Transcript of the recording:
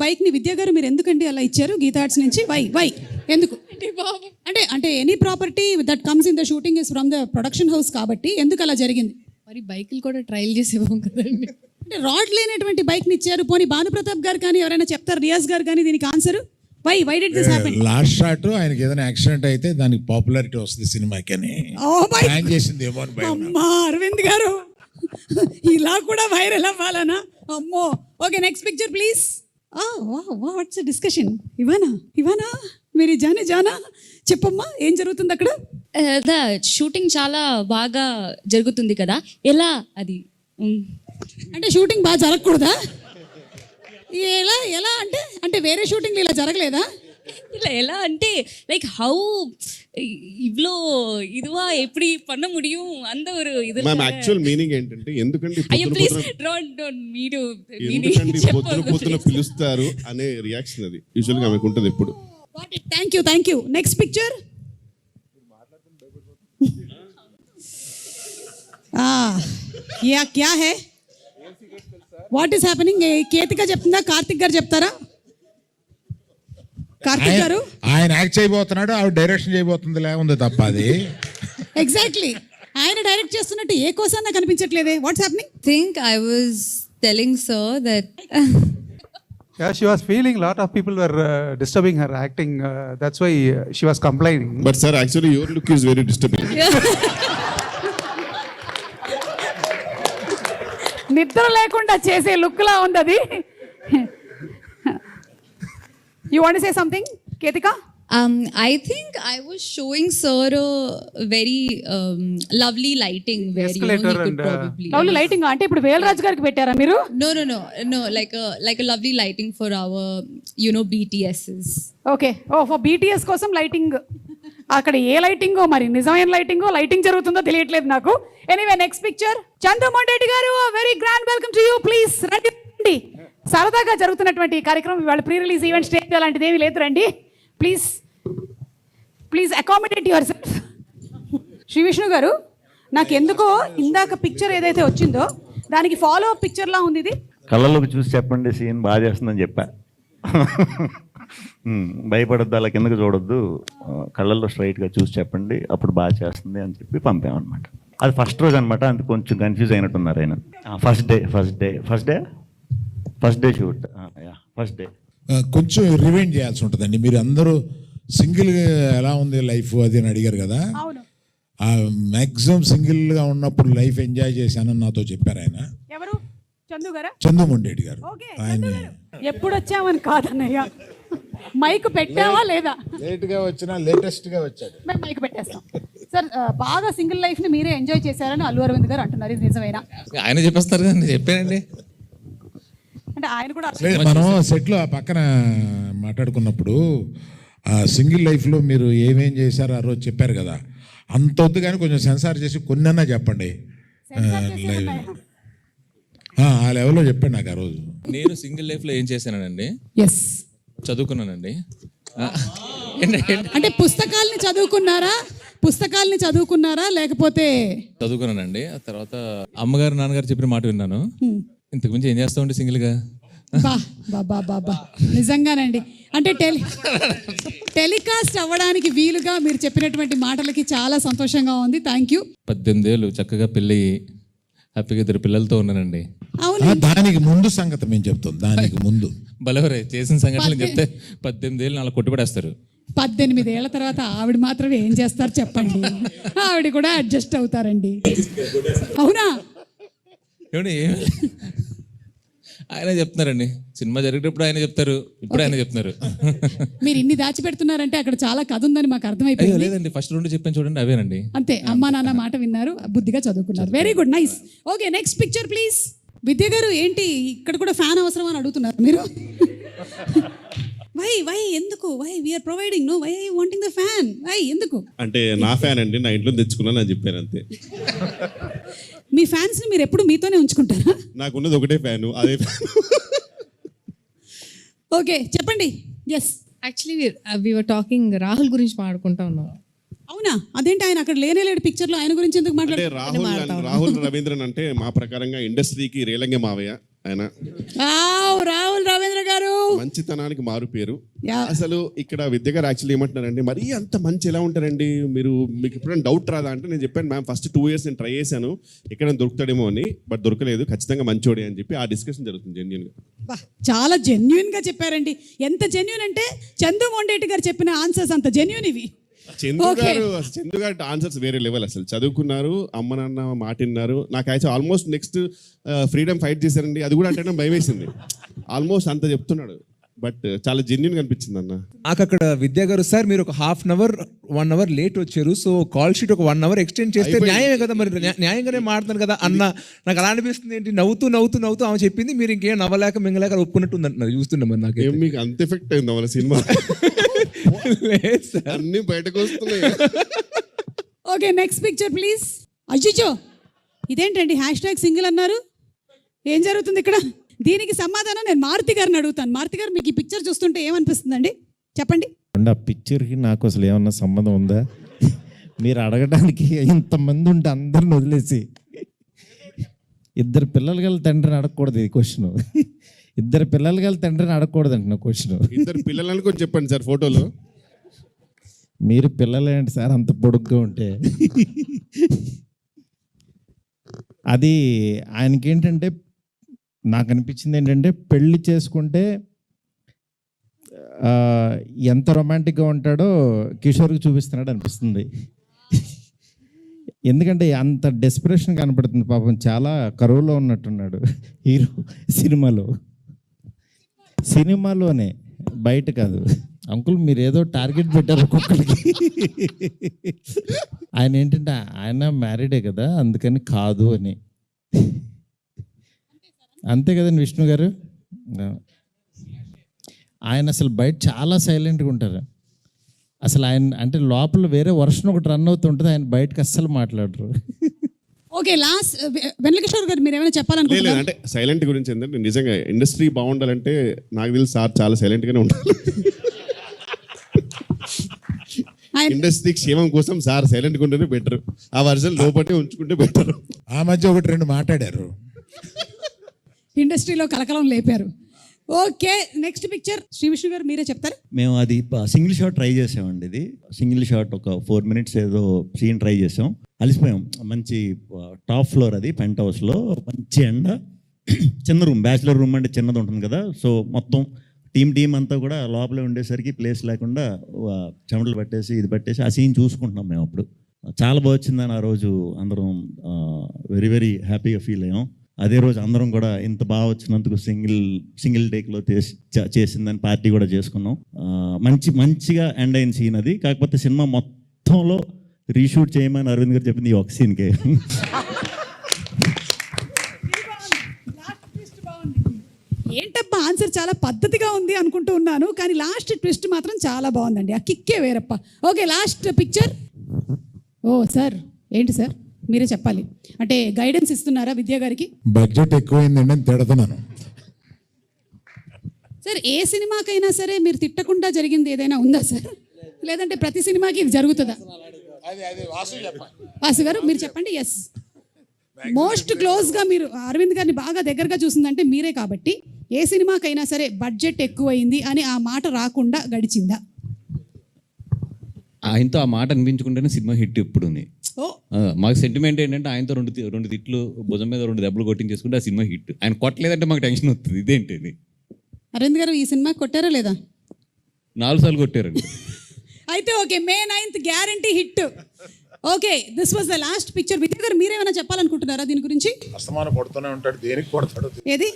Bike ని విద్యా గారు మీరు ఎందుకండి అలా ఇచ్చారు గీతా ఆర్ట్స్ నుంచి? వై ఎందుకు అంటే అంటే any property that comes in the shooting is from the production house కాబట్టి ఎందుకు అలా జరిగింది? మరి బైకులు కూడా ట్రయల్ చేసేవాం కదండి. అంటే రాడ్ లేనటువంటి బైక్ ని ఇచ్చారు. పోనీ భానుప్రతాప్ గారు కానీ ఎవరైనా చెప్తారు, రియాజ్ గారు కానీ దీనికి answer why did this happen? Last shot ఆయనకి ఏదైనా యాక్సిడెంట్ అయితే దానికి పాపులారిటీ వస్తుంది సినిమాకి అని ప్లాన్ చేసింది ఏమో అని భయం. అమ్మా అరవింద్ గారు ఇలా కూడా వైరల్ అవ్వాలనా? అమ్మో. Okay next picture please. What's discussion? ఇవానా మీరు జానా చెప్పమ్మా ఏం జరుగుతుంది అక్కడ? షూటింగ్ చాలా బాగా జరుగుతుంది కదా, ఎలా అది? అంటే షూటింగ్ బాగా జరగకూడదా? ఎలా అంటే అంటే వేరే షూటింగ్లు ఇలా జరగలేదా? இல்லை எல்லாம் అంటే லைக் ஹவு இவ்ளோ இதுவா எப்படி பண்ண முடியும் அந்த ஒரு இது. మ్యామ్ యాక్చువల్ మీనింగ్ ఏంటంటే ఎందుకంటే అయ్యో ప్లీజ్ డోంట్ మీరు ఎందుకంటే పొద్దున పిలుస్తారు అనే రియాక్షన్ అది యూజువల్ గా ఆమెకు ఉంటుంది ఎప్పుడు. Thank you. Next picture. క్యా హై వాట్ ఈస్ హ్యాపెనింగ్? కేతిక చెప్తుందా, కార్తిక్ గారు చెప్తారా? కార్తిక్ గారు ఆయన యాక్ట్ చేయబోతున్నాడు, ఆవిడ డైరెక్షన్ చేయబోతుంది ఉంది తప్ప అది. ఎగ్జాక్ట్లీ ఆయన డైరెక్ట్ చేస్తున్నట్టు ఏ కోసాన కనిపించట్లేదే. What's happening? think I was telling sir that yeah, she was feeling a lot of people were disturbing her acting. That's why she was complaining. But sir actually your look is very disturbing. నిద్ర లేకుండా చేసే look లా ఉంది అది. You want to say something Ketika? I think I was showing sir a very lovely lighting where you know, he Escalator could and, probably lovely lighting అంటే ఇప్పుడు వేలరాజు గారికి పెట్టారా మీరు? no like a lovely lighting for our BTSs. Okay for BTS కోసం lighting. అక్కడ ఏ లైటింగో మరి నిజమైన lighting జరుగుతుందో తెలియట్లేదు నాకు. Anyway next picture. Chandramohan garu very grand welcome to you. Please రండి. సరదాగా జరుగుతున్నటువంటి ఈ కార్యక్రమం ఇవాళ ప్రీ రిలీజ్ ఈవెంట్ స్టేజ్ అలాంటిది ఏమీ లేదు, రండి please accommodate yourself. Shri Vishnu garu నాకు ఎందుకో ఇందాక పిక్చర్ ఏదైతే వచ్చిందో దానికి ఫాలో అప్ పిక్చర్ లా ఉంది ఇది. కళ్ళలోకి చూసి చెప్పండి సీన్ బాగా చేస్తుందని చెప్పా. భయపడద్దు, అలా కిందకి చూడొద్దు, కళ్ళల్లో స్ట్రైట్గా చూసి చెప్పండి అప్పుడు బాగా చేస్తుంది అని చెప్పి పంపామన్నమాట. అది ఫస్ట్ రోజు అనమాట, అంత కొంచెం కన్ఫ్యూజ్ అయినట్టున్నారు ఆయన. First day shoot, first day కొంచెం రివైండ్ చేయాల్సి ఉంటుందండి. మీరు అందరూ సింగిల్ ఎలా ఉంది లైఫ్ అది అని అడిగారు కదా. మ్యాక్సిమం సింగిల్గా ఉన్నప్పుడు లైఫ్ ఎంజాయ్ చేశానని నాతో చెప్పారు ఆయన. ఎవరు? చందు గారా? చందుమొండేటి గారు. ఆయన ఎప్పుడు వచ్చామని కాదన్నయ్య, మైక్ పెట్టావా లేదా? లేట్గా వచ్చినా లేటెస్ట్గా వచ్చాడు. మేము మైక్ పెట్టేస్తాం సార్. బాగా సింగిల్ లైఫ్ ని మీరే ఎంజాయ్ చేశారని అల్లు అరవింద్ గారు అంటున్నారు, ఇది నిజమేనా? ఆయన చెప్పేస్తారు కదండి, చెప్పానండి. అంటే ఆయన కూడా మనం సెట్లో ఆ పక్కన మాట్లాడుకున్నప్పుడు ఆ సింగిల్ లైఫ్లో మీరు ఏమేం చేశారో ఆ రోజు చెప్పారు కదా, అంత వద్దు కానీ కొంచెం సెన్సార్ చేసి కొన్నన్నా చెప్పండి. ఆ లెవెల్లో చెప్పండి నాకు ఆ రోజు. నేను సింగిల్ లైఫ్లో ఏం చేశానండి? చదువుకున్నానండి. అంటే పుస్తకాలని చదువుకున్నారా లేకపోతే? చదువుకున్నానండి. ఆ తర్వాత అమ్మగారు నాన్నగారు చెప్పిన మాట విన్నాను. ఇంతకు మించి ఏం చేస్తామండి సింగిల్గా? బాబా నిజంగానండి. అంటే టెలికాస్ట్ అవ్వడానికి వీలుగా మీరు చెప్పినటువంటి మాటలకి చాలా సంతోషంగా ఉంది. Thank you. 18 ఏళ్ళు చక్కగా పెళ్ళి హ్యాపీగా 2 పిల్లలతో ఉన్నానండి. దానికి ముందు సంగతి మేము చెప్తాం. దానికి ముందు బలవరే చేసిన సంఘటనలు చెప్తే 18 ఏళ్ళు నాలుగు కొట్టుబడేస్తారు. 18 ఏళ్ల తర్వాత ఆవిడ మాత్రం ఏం చేస్తారు చెప్పండి? ఆవిడ కూడా అడ్జస్ట్ అవుతారండి. అవునా? ఏమండి ఆయన చెప్తున్నారండి, సినిమా జరిగేటప్పుడు ఆయన చెప్తారు, ఇప్పుడు ఆయన చెప్తున్నారు. మీరు ఇన్ని దాచిపెడుతున్నారంటే అక్కడ చాలా కథ ఉందని మాకు అర్థమైపోయింది. లేదండి, ఫస్ట్ 2 చెప్పాను చూడండి, అవేనండి. అంతే, అమ్మా నాన్న మాట విన్నారు, బుద్ధిగా చదువుకున్నారు. Very good, nice. Okay next picture please. Vidya garu ఏంటి ఇక్కడ కూడా ఫ్యాన్ అవసరం అని అడుగుతున్నారు మీరు? వై ఎందుకు? Why we're providing, no why wanting the fan? Why ఎందుకు? అంటే నా ఫ్యాన్ అండి, నా ఇంట్లో తెచ్చుకున్నాను అని చెప్పాను అంతే. మీ ఫ్యాన్స్ ని మీరు ఎప్పుడు మీతోనే ఉంచుకుంటారా? నాకు ఉన్నది ఒకటే ఫ్యాను, అదే ఫ్యాన్. ఓకే చెప్పండి. Yes actually we were talking Rahul గురించి మాట్లాడుకుంటా ఉన్నాం. అవునా? అదేంటి ఆయన అక్కడ లేనేలేడు పిక్చర్ లో, ఆయన గురించి ఎందుకు అంటే రాహుల్ రవీంద్రన్ అంటే మా ప్రకారంగా ఇండస్ట్రీకి రేలంగే మావయ్య. ఆయన రాహుల్ రవీంద్ర గారు. మంచితనానికి మారు పేరు. Yeah. అసలు ఇక్కడ విద్య గారు యాక్చువల్లీ ఏమంటున్నారండి, మరీ అంత మంచి ఎలా ఉంటారండి మీరు, మీకు ఎప్పుడైనా డౌట్ రాదా అంటే నేను చెప్పాను మ్యామ్ ఫస్ట్ 2 years నేను ట్రై చేశాను ఎక్కడ దొరుకుతాడేమో అని, బట్ దొరకలేదు, ఖచ్చితంగా మంచోడే అని చెప్పి ఆ డిస్కషన్ జరుగుతుంది జెన్యున్గా. చాలా జెన్యున్ గా చెప్పారండి. ఎంత జెన్యున్ అంటే చందు మొండేటి గారు చెప్పిన ఆన్సర్స్ అంత జెన్యున్ ఇవి. చందు గారు ఆన్సర్స్ వేరే లెవెల్. అసలు చదువుకున్నారు, అమ్మ నాన్న మాట విన్నారు. నాకు అయితే ఆల్మోస్ట్ నెక్స్ట్ ఫ్రీడమ్ ఫైట్ చేశారండి, అది కూడా అంటే భయం వేసింది. ఆల్మోస్ట్ అంత చెప్తున్నాడు, బట్ చాలా జెన్యున్ అనిపించింది అన్న. నాకు అక్కడ విద్యా గారు సార్ మీరు ఒక 1/2 hour 1 hour లేట్ వచ్చారు, సో కాల్ షీట్ ఒక 1 hour ఎక్స్టెండ్ చేస్తే న్యాయమే కదా, మరి న్యాయంగానే మాట్లాడుతాను కదా అన్న. నాకు అలా అనిపిస్తుంది, ఏంటి నవ్వుతూ ఆమె చెప్పింది, మీరు ఇంకేం నవ్వలేక మింగలేక ఒప్పుకున్నట్టు అంటున్నారు. చూస్తున్నా మరి నాకు మీకు అంత ఎఫెక్ట్ అయింది వాళ్ళ సినిమా, అన్ని బయటకు వస్తున్నాయి. Okay next picture please. అయ్యో ఇదేంటండి #సింగిల్ అన్నారు, ఏం జరుగుతుంది ఇక్కడ? దీనికి సమాధానం నేను మారుతి గారిని అడుగుతాను. మారుతి గారు మీకు ఈ పిక్చర్ చూస్తుంటే ఏమనిపిస్తుందండి చెప్పండి. ఆ పిక్చర్కి నాకు అసలు ఏమన్నా సంబంధం ఉందా? మీరు అడగడానికి ఇంతమంది ఉంటే అందరిని వదిలేసి 2 పిల్లలు గల తండ్రిని అడగకూడదు ఈ క్వశ్చన్. 2 పిల్లలు గల తండ్రిని అడగకూడదు అంటున్నా క్వశ్చన్. 2 పిల్లలని కొంచెం చెప్పండి సార్ ఫోటోలో. మీరు పిల్లలేంటి సార్ అంత పొడుగ్గా ఉంటే? అది ఆయనకి ఏంటంటే నాకు అనిపించింది ఏంటంటే పెళ్లి చేసుకుంటే ఎంత రొమాంటిక్గా ఉంటాడో కిషోర్కి చూపిస్తున్నాడు అనిపిస్తుంది. ఎందుకంటే అంత డెస్పిరేషన్ కనపడుతుంది, పాపం చాలా కరువులో ఉన్నట్టున్నాడు హీరో సినిమాలోనే, బయట కాదు. అంకుల్ మీరు ఏదో టార్గెట్ పెట్టారు ఒక్కొక్కరికి. ఆయన ఏంటంటే ఆయన మ్యారీడే కదా అందుకని కాదు అని, అంతే కదండి విష్ణు గారు. ఆయన అసలు బయట చాలా సైలెంట్గా ఉంటారు. అసలు ఆయన అంటే లోపల వేరే వర్షన్ ఒకటి రన్ అవుతుంటుంది, ఆయన బయటకు అస్సలు మాట్లాడరు. ఓకే లాస్ట్ వెంకటేశ్వర గారు మీరు ఏమైనా చెప్పాలనుకుంటున్నారా? అంటే సైలెంట్ గురించి ఏంటంటే నిజంగా ఇండస్ట్రీ బాగుండాలంటే నాకు తెలిసి సార్ చాలా సైలెంట్గానే ఉండాలి. ఇండస్ట్రీ క్షేమం కోసం సార్ సైలెంట్గా ఉంటేనే బెటర్, ఆ వర్జన్ లోపటే ఉంచుకుంటే బెటర్. ఆ మధ్య 1-2 మాట్లాడారు, ఇండస్ట్రీలో కలకలం లేపారు. Okay next picture Sri Vishnu garu మీరే చెప్తారు. మేము అది సింగిల్ షాట్ ట్రై చేసామండి. ఇది సింగిల్ షాట్ ఒక 4 minutes ఏదో సీన్ ట్రై చేసాం, అలిసిపోయాం. మంచి టాప్ ఫ్లోర్, అది పెంట్ హౌస్లో, మంచి ఎండ, చిన్న రూమ్, బ్యాచిలర్ రూమ్ అంటే చిన్నది ఉంటుంది కదా. సో మొత్తం టీం అంతా కూడా లోపలే ఉండేసరికి ప్లేస్ లేకుండా చెమటలు పట్టేసి ఇది పట్టేసి ఆ సీన్ చూసుకుంటున్నాం మేము. అప్పుడు చాలా బాగా వచ్చిందని ఆ రోజు అందరం వెరీ వెరీ హ్యాపీగా ఫీల్ అయ్యాం. అదే రోజు అందరం కూడా ఇంత బాగా వచ్చినందుకు సింగిల్ టేక్లో చేసిందని పార్టీ కూడా చేసుకున్నాం. మంచిగా ఎండ్ అయిన సీన్ అది. కాకపోతే సినిమా మొత్తంలో రీషూట్ చేయమని అరవింద్ గారు చెప్పింది ఈ ఒక సీన్కే. ఏంటబ్బా ఆన్సర్ చాలా పద్ధతిగా ఉంది అనుకుంటూ ఉన్నాను, కానీ లాస్ట్ ట్విస్ట్ మాత్రం చాలా బాగుందండి, ఆ కిక్కే వేరప్ప. Okay last picture. ఓ సార్ ఏంటి సార్ మీరే చెప్పాలి, అంటే గైడెన్స్ ఇస్తున్నారా విద్యా గారికి? బడ్జెట్ ఎక్కువైందండి అని తిడతాను సార్. ఏ సినిమాకైనా సరే మీరు తిట్టకుండా జరిగింది ఏదైనా ఉందా సార్? లేదంటే ప్రతి సినిమాకి ఇది జరుగుతుందా? వాసు గారు మీరు చెప్పండి. ఎస్, మోస్ట్ క్లోజ్గా మీరు అరవింద్ గారిని బాగా దగ్గరగా చూసిందంటే మీరే, కాబట్టి ఏ సినిమాకైనా సరే బడ్జెట్ ఎక్కువైంది అని ఆ మాట రాకుండా గడిచిందా? ఆయనతో ఆ మాట అనిపించుకుంటేనే సినిమా హిట్ ఇప్పుడు ఉంది. మాకు సెంటిమెంట్ ఏంటంటే ఆయనతో రెండు తిట్లు భుజం మీద 2 దెబ్బలు కొట్టించేసుకుంటే ఆ సినిమా హిట్. ఆయన కొట్టలేదంటే మాకు టెన్షన్ వస్తుంది, ఇదేంటి? అరవింద్ గారు ఈ సినిమా కొట్టారా లేదా? 4 సార్లు కొట్టారండి. అయితే okay, May 9th guarantee hit. Okay this was the last picture. విద్యా గారు మీరేమైనా చెప్పాలనుకుంటున్నారా దీని గురించి? అస్తమానం కొడుతూనే ఉంటాడు, దేనికి కొడతాడు? ఏది